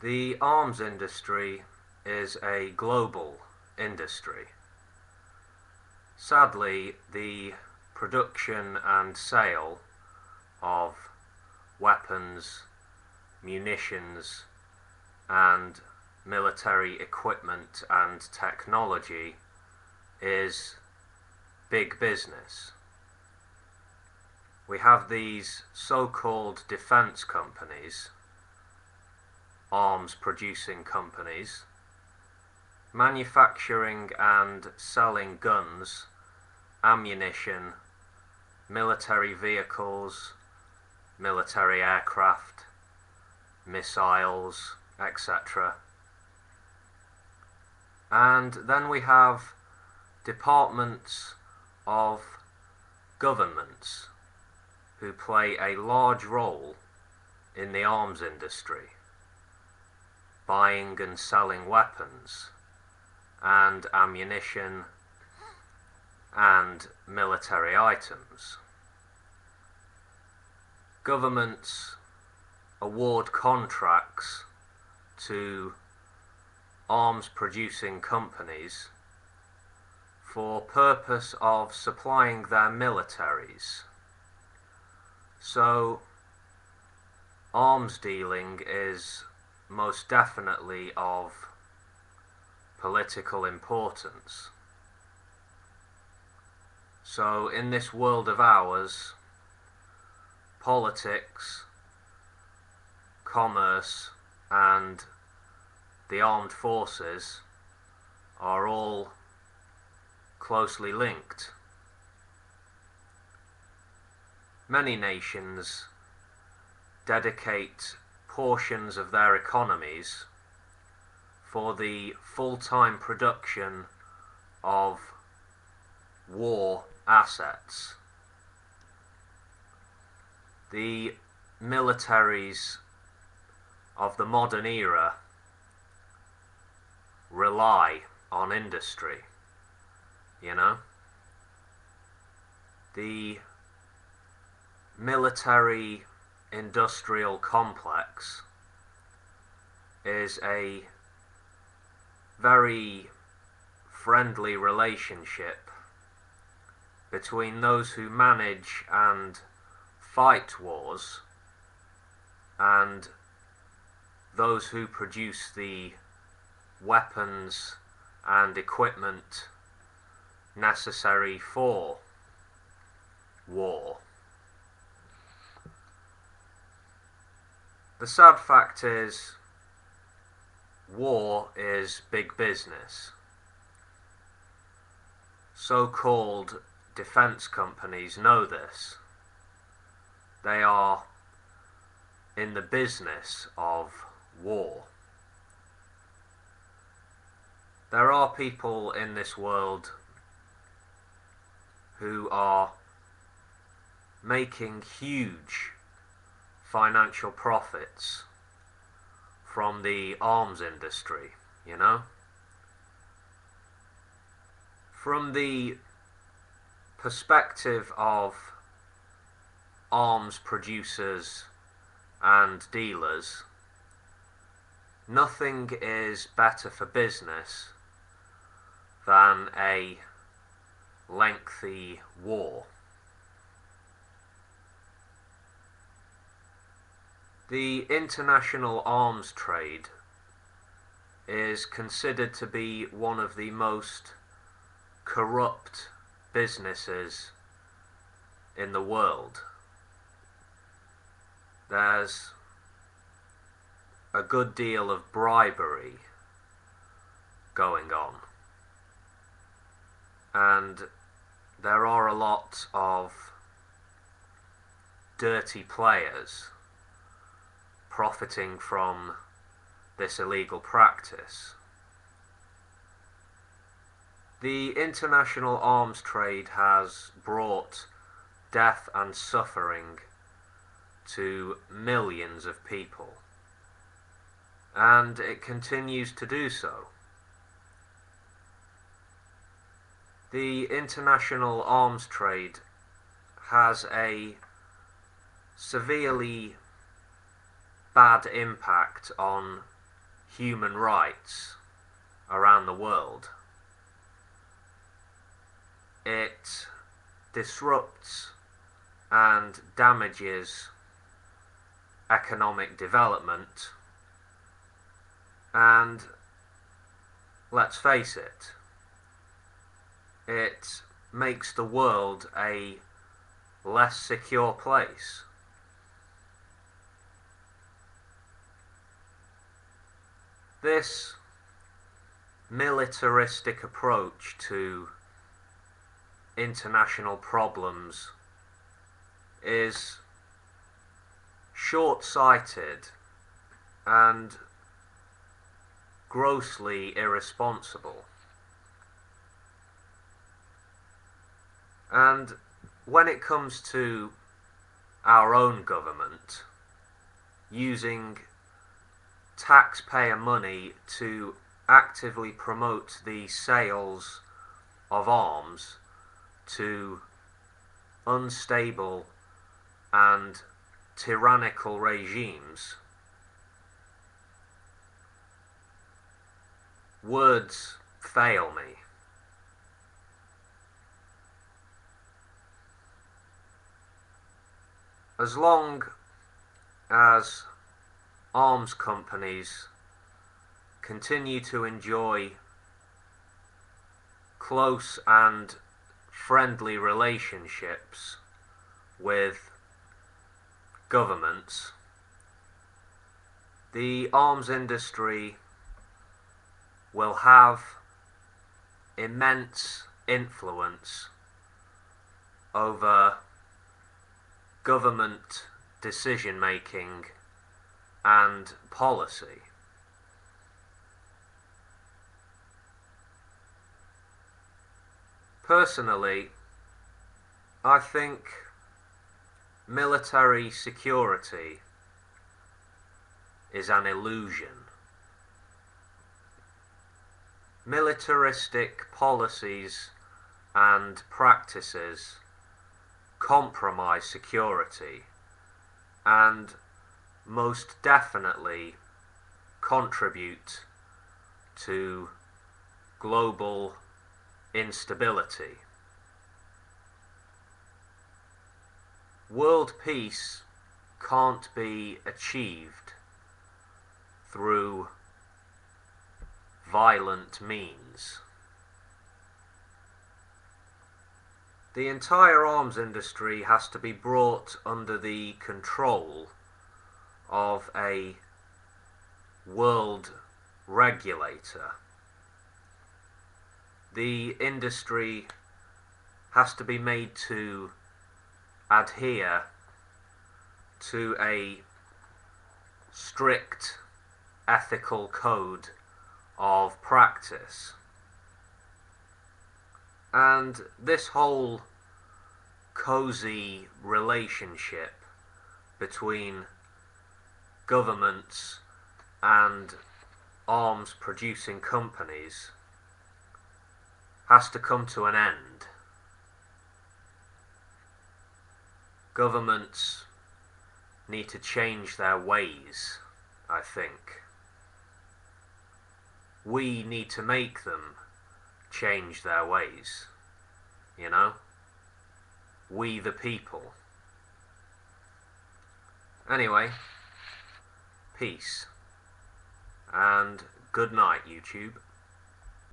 The arms industry is a global industry. Sadly, the production and sale of weapons, munitions, and military equipment and technology is big business. We have these so-called defense companies, arms producing companies, manufacturing and selling guns, ammunition, military vehicles, military aircraft, missiles, etc. And then we have departments of governments who play a large role in the arms industry, buying and selling weapons and ammunition and military items. Governments award contracts to arms producing companies for purpose of supplying their militaries. So arms dealing is most definitely of political importance. So in this world of ours, politics, commerce, and the armed forces are all closely linked. Many nations dedicate portions of their economies for the full-time production of war assets. The militaries of the modern era rely on industry, you know? The military industrial complex is a very friendly relationship between those who manage and fight wars and those who produce the weapons and equipment necessary for war. The sad fact is, war is big business. So-called defense companies know this. They are in the business of war. There are people in this world who are making huge financial profits from the arms industry, you know? From the perspective of arms producers and dealers, nothing is better for business than a lengthy war. The international arms trade is considered to be one of the most corrupt businesses in the world. There's a good deal of bribery going on, and there are a lot of dirty players profiting from this illegal practice. The international arms trade has brought death and suffering to millions of people, and it continues to do so. The international arms trade has a severely bad impact on human rights around the world. It disrupts and damages economic development, and let's face it, it makes the world a less secure place. This militaristic approach to international problems is short-sighted and grossly irresponsible. And when it comes to our own government using taxpayer money to actively promote the sales of arms to unstable and tyrannical regimes, words fail me. As long as arms companies continue to enjoy close and friendly relationships with governments, the arms industry will have immense influence over government decision making and policy. Personally, I think military security is an illusion. Militaristic policies and practices compromise security and most definitely contribute to global instability. World peace can't be achieved through violent means. The entire arms industry has to be brought under the control of a world regulator. The industry has to be made to adhere to a strict ethical code of practice. And this whole cozy relationship between governments and arms producing companies has to come to an end. Governments need to change their ways, I think. We need to make them change their ways, you know? We the people. Anyway, peace. And good night, YouTube.